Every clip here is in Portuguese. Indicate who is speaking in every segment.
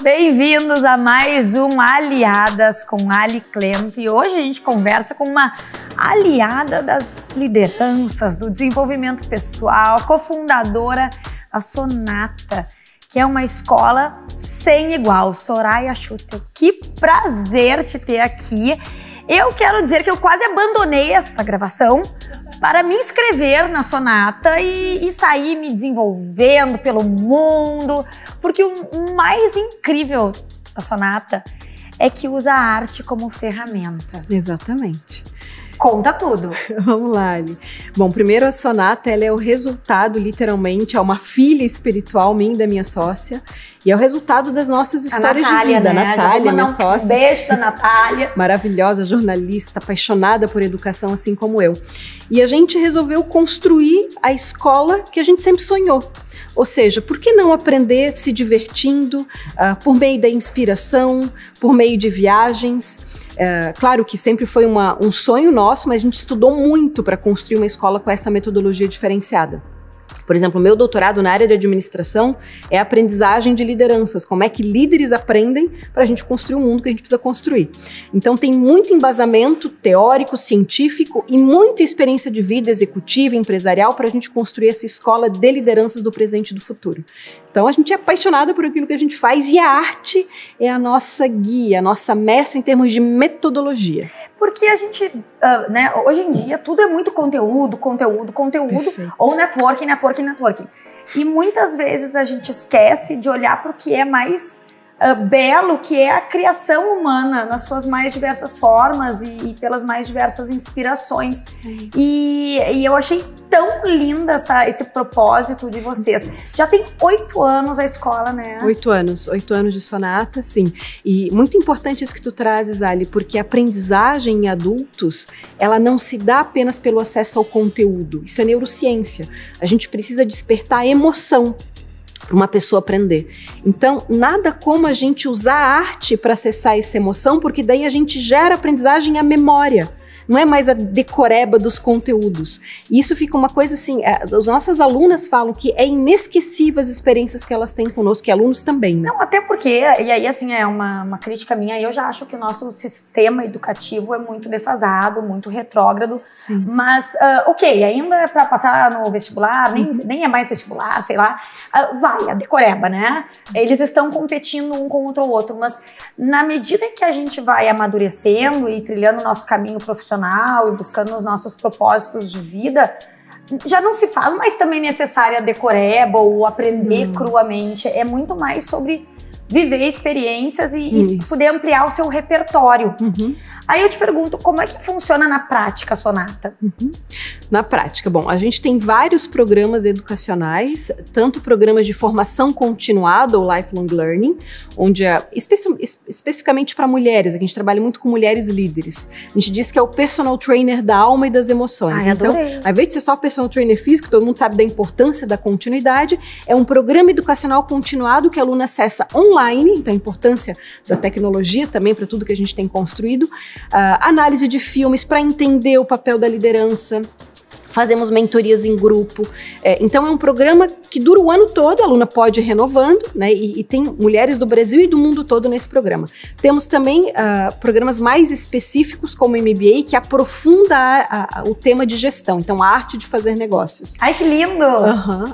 Speaker 1: Bem-vindos a mais um Aliadas com Ali Klemp. E hoje a gente conversa com uma aliada das lideranças, do desenvolvimento pessoal, cofundadora da Sonata, que é uma escola sem igual. Soraya Schutel, que prazer te ter aqui. Eu quero dizer que eu quase abandonei esta gravação para me inscrever na Sonata e sair me desenvolvendo pelo mundo, porque o mais incrível da Sonata é que usa a arte como ferramenta.
Speaker 2: Exatamente.
Speaker 1: Conta tudo.
Speaker 2: Vamos lá, Ali. Bom, primeiro a Sonata, ela é o resultado, literalmente, é uma filha espiritual minha e da minha sócia, e é o resultado das nossas histórias
Speaker 1: Natália,
Speaker 2: de vida.
Speaker 1: Né?
Speaker 2: Natália, minha sócia.
Speaker 1: Um beijo pra Natália.
Speaker 2: Maravilhosa, jornalista, apaixonada por educação, assim como eu. E a gente resolveu construir a escola que a gente sempre sonhou. Ou seja, por que não aprender se divertindo, por meio da inspiração, por meio de viagens? Claro que sempre foi um sonho nosso, mas a gente estudou muito para construir uma escola com essa metodologia diferenciada. Por exemplo, o meu doutorado na área de administração é a aprendizagem de lideranças, como é que líderes aprendem para a gente construir o mundo que a gente precisa construir. Então tem muito embasamento teórico, científico e muita experiência de vida executiva, empresarial para a gente construir essa escola de lideranças do presente e do futuro. Então a gente é apaixonada por aquilo que a gente faz e a arte é a nossa guia, a nossa mestra em termos de metodologia.
Speaker 1: Porque a gente, né, hoje em dia, tudo é muito conteúdo,
Speaker 2: Perfeito.
Speaker 1: Ou networking. E muitas vezes a gente esquece de olhar para o que é mais belo, que é a criação humana nas suas mais diversas formas e pelas mais diversas inspirações. E eu achei tão linda esse propósito de vocês. Já tem 8 anos a escola, né?
Speaker 2: 8 anos de Sonata, sim. E muito importante isso que tu trazes, Ali, porque a aprendizagem em adultos, ela não se dá apenas pelo acesso ao conteúdo. Isso é neurociência. A gente precisa despertar a emoção para uma pessoa aprender. Então, nada como a gente usar a arte para acessar essa emoção, porque daí a gente gera aprendizagem à memória. Não é mais a decoreba dos conteúdos. E isso fica uma coisa assim, as nossas alunas falam que é inesquecível as experiências que elas têm conosco, que alunos também, né?
Speaker 1: Não, até porque, e aí assim, é uma crítica minha, eu já acho que o nosso sistema educativo é muito defasado, muito retrógrado.
Speaker 2: Sim.
Speaker 1: Mas, ok, ainda para passar no vestibular, nem é mais vestibular, sei lá, vai, a decoreba, né? Eles estão competindo um contra o outro, mas na medida em que a gente vai amadurecendo e trilhando o nosso caminho profissional, e buscando os nossos propósitos de vida, já não se faz mais também necessária a decoreba ou aprender cruamente. É muito mais sobre viver experiências e poder ampliar o seu repertório. Aí eu te pergunto, como é que funciona na prática a Sonata?
Speaker 2: Na prática, bom, a gente tem vários programas educacionais, tanto programas de formação continuada ou lifelong learning, onde é especificamente para mulheres, a gente trabalha muito com mulheres líderes. A gente diz que é o personal trainer da alma e das emoções.
Speaker 1: Ai,
Speaker 2: então,
Speaker 1: adorei.
Speaker 2: ao invés de ser só personal trainer físico, todo mundo sabe da importância da continuidade, é um programa educacional continuado que a aluna acessa online, então a importância da tecnologia também para tudo que a gente tem construído, análise de filmes para entender o papel da liderança, fazemos mentorias em grupo, então é um programa que dura o ano todo, a aluna pode ir renovando, né, e tem mulheres do Brasil e do mundo todo nesse programa. Temos também programas mais específicos como o MBA, que aprofunda o tema de gestão, então a arte de fazer negócios.
Speaker 1: Ai, que lindo!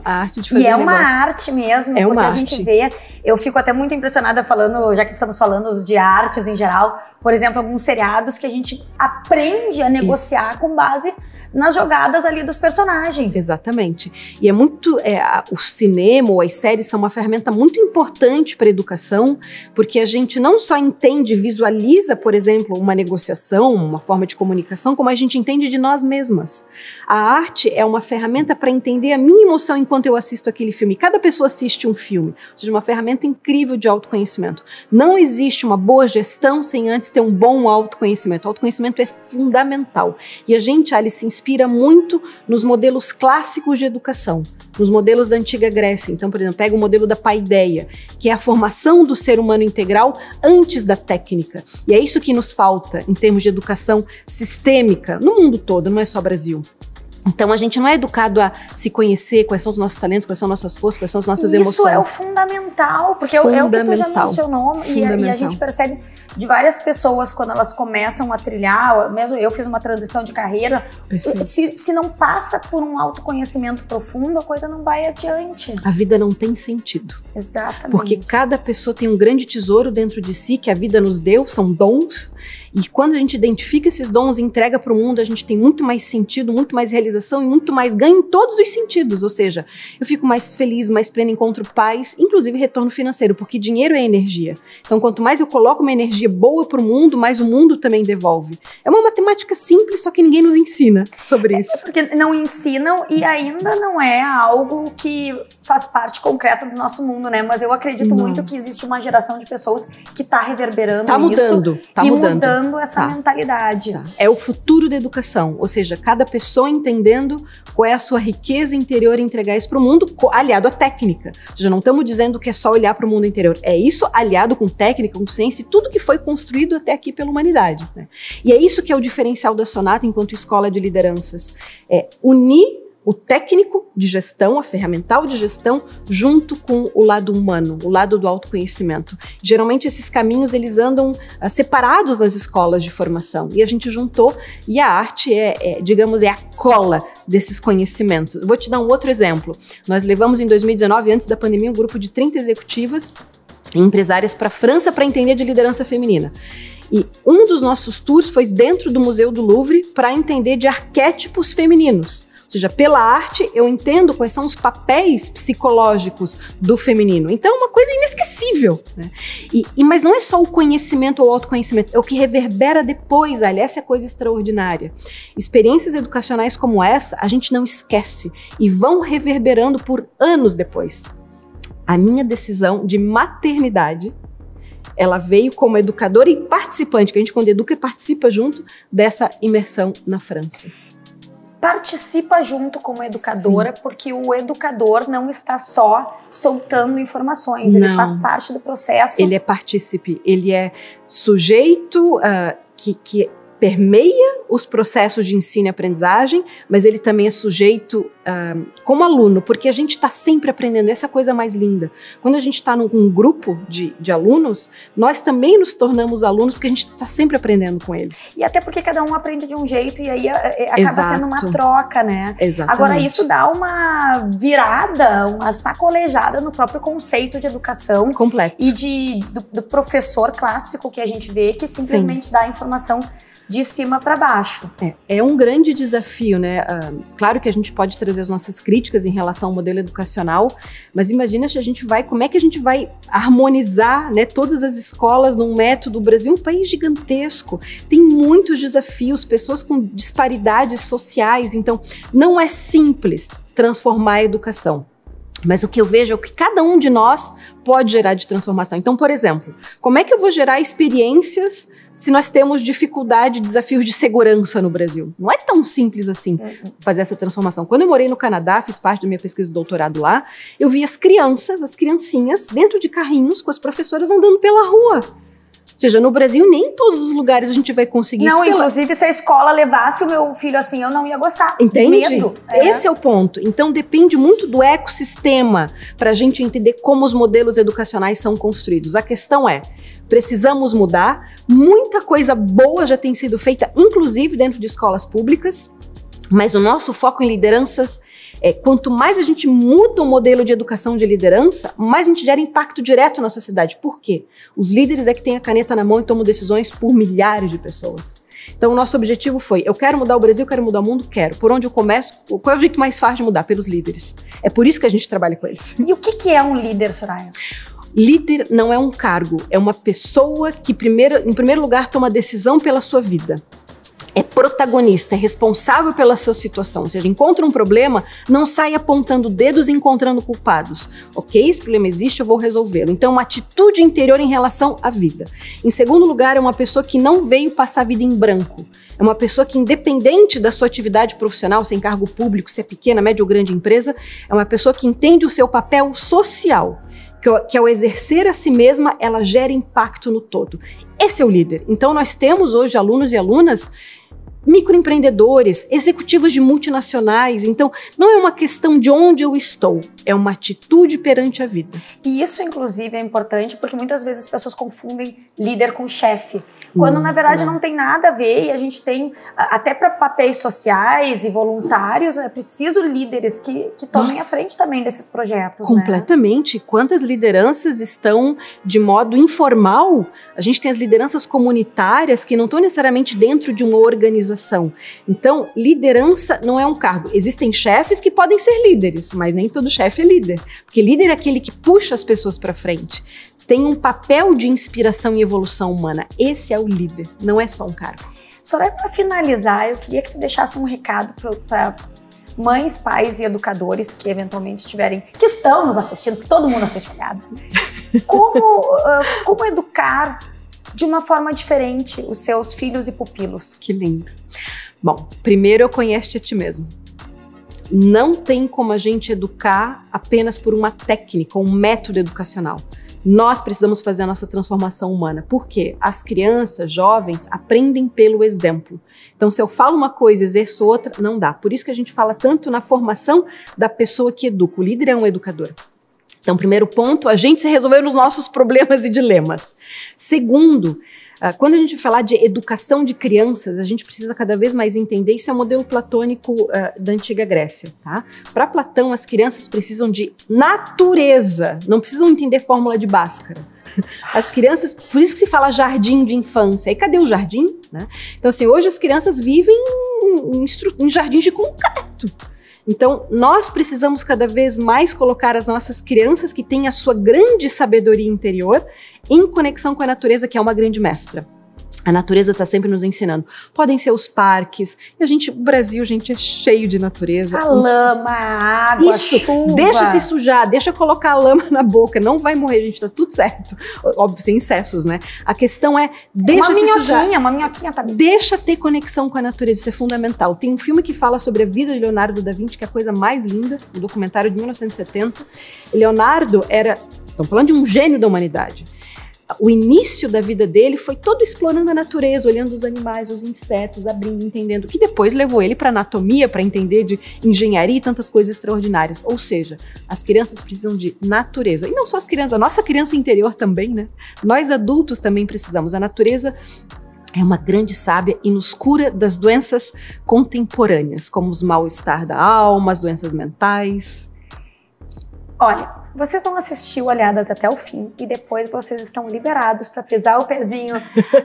Speaker 2: A arte de fazer negócios.
Speaker 1: E é uma arte mesmo, porque a gente vê, eu fico até muito impressionada falando, já que estamos falando de artes em geral, por exemplo, alguns seriados que a gente aprende a negociar com base nas jogadas ali dos personagens.
Speaker 2: Exatamente. E é muito, o cinema ou as séries são uma ferramenta muito importante para a educação, porque a gente não só entende, visualiza, por exemplo, uma negociação, uma forma de comunicação, como a gente entende de nós mesmas. A arte é uma ferramenta para entender a minha emoção enquanto eu assisto aquele filme. Cada pessoa assiste um filme, ou seja, uma ferramenta incrível de autoconhecimento. Não existe uma boa gestão sem antes ter um bom autoconhecimento. O autoconhecimento é fundamental. E a gente, Alice, se inspira muito nos modelos clássicos de educação, nos modelos da antiga Grécia. Então, por exemplo, pega o modelo da paideia, que é a formação do ser humano integral antes da técnica. E é isso que nos falta em termos de educação sistêmica no mundo todo, não é só Brasil. Então, a gente não é educado a se conhecer, quais são os nossos talentos, quais são nossas forças, quais são as nossas emoções.
Speaker 1: Isso é o fundamental, porque é o que tu já mencionou, e a gente percebe de várias pessoas quando elas começam a trilhar, mesmo eu fiz uma transição de carreira, se não passa por um autoconhecimento profundo, a coisa não vai adiante.
Speaker 2: A vida não tem sentido.
Speaker 1: Exatamente.
Speaker 2: Porque cada pessoa tem um grande tesouro dentro de si que a vida nos deu, são dons, e quando a gente identifica esses dons e entrega para o mundo, a gente tem muito mais sentido, muito mais realização e muito mais ganho em todos os sentidos. Ou seja, eu fico mais feliz, mais plena, encontro paz, inclusive retorno financeiro, porque dinheiro é energia. Então, quanto mais eu coloco uma energia boa para o mundo, mais o mundo também devolve. É uma matemática simples, só que ninguém nos ensina sobre isso.
Speaker 1: Porque não ensinam e ainda não é algo que faz parte concreta do nosso mundo, né? Mas eu acredito muito que existe uma geração de pessoas que está reverberando mudando essa mentalidade.
Speaker 2: É o futuro da educação, ou seja, cada pessoa entendendo qual é a sua riqueza interior e entregar isso para o mundo, aliado à técnica. Ou seja, não estamos dizendo que é só olhar para o mundo interior, é isso aliado com técnica, com ciência e tudo que foi construído até aqui pela humanidade, né? E é isso que é o diferencial da Sonata enquanto escola de lideranças, é unir o técnico de gestão, a ferramental de gestão, junto com o lado humano, o lado do autoconhecimento. Geralmente esses caminhos eles andam separados nas escolas de formação e a gente juntou e a arte digamos, é a cola desses conhecimentos. Vou te dar um outro exemplo. Nós levamos em 2019, antes da pandemia, um grupo de 30 executivas e empresárias para a França para entender de liderança feminina. E um dos nossos tours foi dentro do Museu do Louvre para entender de arquétipos femininos. Ou seja, pela arte eu entendo quais são os papéis psicológicos do feminino. Então é uma coisa inesquecível, né? Mas não é só o conhecimento ou o autoconhecimento, é o que reverbera depois, essa é a coisa extraordinária. Experiências educacionais como essa, a gente não esquece e vão reverberando por anos depois. A minha decisão de maternidade, ela veio como educadora e participante, que a gente quando educa e participa junto dessa imersão na França.
Speaker 1: Participa junto como educadora, sim, porque o educador não está só soltando informações, ele faz parte do processo.
Speaker 2: Ele é partícipe, ele é sujeito que permeia os processos de ensino e aprendizagem, mas ele também é sujeito como aluno, porque a gente está sempre aprendendo, essa é a coisa mais linda. Quando a gente está num grupo de alunos, nós também nos tornamos alunos, porque a gente está sempre aprendendo com eles.
Speaker 1: E até porque cada um aprende de um jeito e aí acaba sendo uma troca, né?
Speaker 2: Exatamente.
Speaker 1: Agora isso dá uma virada, uma sacolejada no próprio conceito de educação.
Speaker 2: Completo.
Speaker 1: E do professor clássico que a gente vê, que simplesmente dá a informação de cima para baixo.
Speaker 2: É um grande desafio, né? Claro que a gente pode trazer as nossas críticas em relação ao modelo educacional, mas imagina se como é que a gente vai harmonizar, né, todas as escolas num método. O Brasil é um país gigantesco, tem muitos desafios, pessoas com disparidades sociais, então não é simples transformar a educação. Mas o que eu vejo é o que cada um de nós pode gerar de transformação. Então, por exemplo, como é que eu vou gerar experiências se nós temos dificuldade, desafios de segurança no Brasil? Não é tão simples assim fazer essa transformação. Quando eu morei no Canadá, fiz parte da minha pesquisa de doutorado lá, eu vi as criancinhas, dentro de carrinhos com as professoras andando pela rua. Ou seja, no Brasil, nem em todos os lugares a gente vai conseguir isso.
Speaker 1: Não, inclusive, se a escola levasse o meu filho assim, eu não ia gostar.
Speaker 2: Entende? Medo. Esse é o ponto. Então, depende muito do ecossistema para a gente entender como os modelos educacionais são construídos. A questão é, precisamos mudar. Muita coisa boa já tem sido feita, inclusive dentro de escolas públicas, mas o nosso foco em lideranças quanto mais a gente muda o modelo de educação de liderança, mais a gente gera impacto direto na sociedade. Por quê? Os líderes é que têm a caneta na mão e tomam decisões por milhares de pessoas. Então o nosso objetivo foi, eu quero mudar o Brasil, quero mudar o mundo, quero. Por onde eu começo, qual é o jeito mais fácil de mudar? Pelos líderes. É por isso que a gente trabalha com eles.
Speaker 1: E o que é um líder, Soraya?
Speaker 2: Líder não é um cargo, é uma pessoa que em primeiro lugar toma decisão pela sua vida. É protagonista, é responsável pela sua situação. Ou seja, encontra um problema, não sai apontando dedos e encontrando culpados. Ok, esse problema existe, eu vou resolvê-lo. Então, uma atitude interior em relação à vida. Em segundo lugar, é uma pessoa que não veio passar a vida em branco. É uma pessoa que, independente da sua atividade profissional, se é em cargo público, se é pequena, média ou grande empresa, é uma pessoa que entende o seu papel social. Que ao exercer a si mesma, ela gera impacto no todo. Esse é o líder. Então, nós temos hoje alunos e alunas microempreendedores, executivos de multinacionais. Então, não é uma questão de onde eu estou, é uma atitude perante a vida.
Speaker 1: E isso, inclusive, é importante porque muitas vezes as pessoas confundem líder com chefe. Quando, na verdade, não tem nada a ver, e a gente tem, até para papéis sociais e voluntários, é preciso líderes que tomem a frente também desses projetos.
Speaker 2: Completamente. Né? Quantas lideranças estão de modo informal? A gente tem as lideranças comunitárias que não estão necessariamente dentro de uma organização. Então, liderança não é um cargo. Existem chefes que podem ser líderes, mas nem todo chefe é líder. Porque líder é aquele que puxa as pessoas para frente. Tem um papel de inspiração e evolução humana. Esse é o líder, não é só um cargo.
Speaker 1: Soraya, para finalizar, eu queria que tu deixasse um recado para mães, pais e educadores que eventualmente que estão nos assistindo, que todo mundo assiste Olhadas. Como educar de uma forma diferente os seus filhos e pupilos?
Speaker 2: Que lindo. Bom, primeiro conhece a ti mesmo. Não tem como a gente educar apenas por uma técnica, um método educacional. Nós precisamos fazer a nossa transformação humana. Por quê? As crianças, jovens, aprendem pelo exemplo. Então, se eu falo uma coisa e exerço outra, não dá. Por isso que a gente fala tanto na formação da pessoa que educa. O líder é um educador. Então, primeiro ponto, a gente se resolveu nos nossos problemas e dilemas. Segundo, quando a gente falar de educação de crianças, a gente precisa cada vez mais entender, isso é o modelo platônico da antiga Grécia, tá? Para Platão, as crianças precisam de natureza, não precisam entender fórmula de Bhaskara. As crianças, por isso que se fala jardim de infância. E cadê o jardim? Né? Então, assim, hoje as crianças vivem em jardins de concreto. Então, nós precisamos cada vez mais colocar as nossas crianças que têm a sua grande sabedoria interior em conexão com a natureza, que é uma grande mestra. A natureza está sempre nos ensinando. Podem ser os parques. E o Brasil, gente, é cheio de natureza.
Speaker 1: A lama, a água,
Speaker 2: isso,
Speaker 1: a chuva.
Speaker 2: Deixa se sujar, deixa colocar a lama na boca. Não vai morrer, gente, tá tudo certo. Óbvio, sem excessos, né? A questão é, deixa se sujar.
Speaker 1: Uma minhoquinha tá bem.
Speaker 2: Deixa ter conexão com a natureza, isso é fundamental. Tem um filme que fala sobre a vida de Leonardo da Vinci, que é a coisa mais linda, um documentário de 1970. Leonardo estamos falando de um gênio da humanidade. O início da vida dele foi todo explorando a natureza, olhando os animais, os insetos, abrindo, entendendo, que depois levou ele para anatomia, para entender de engenharia e tantas coisas extraordinárias. Ou seja, as crianças precisam de natureza. E não só as crianças, a nossa criança interior também, né? Nós adultos também precisamos. A natureza é uma grande sábia e nos cura das doenças contemporâneas, como os mal-estar da alma, as doenças mentais.
Speaker 1: Olha, vocês vão assistir Olhadas até o fim e depois vocês estão liberados para pisar o pezinho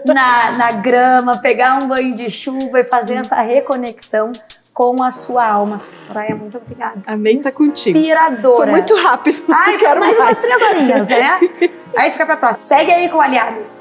Speaker 1: na grama, pegar um banho de chuva e fazer essa reconexão com a sua alma. Soraya, muito obrigada.
Speaker 2: Amém, tá contigo.
Speaker 1: Inspiradora.
Speaker 2: Foi muito rápido.
Speaker 1: Ai, quero mais umas 3 horinhas, né? Aí fica pra próxima. Segue aí com Olhadas.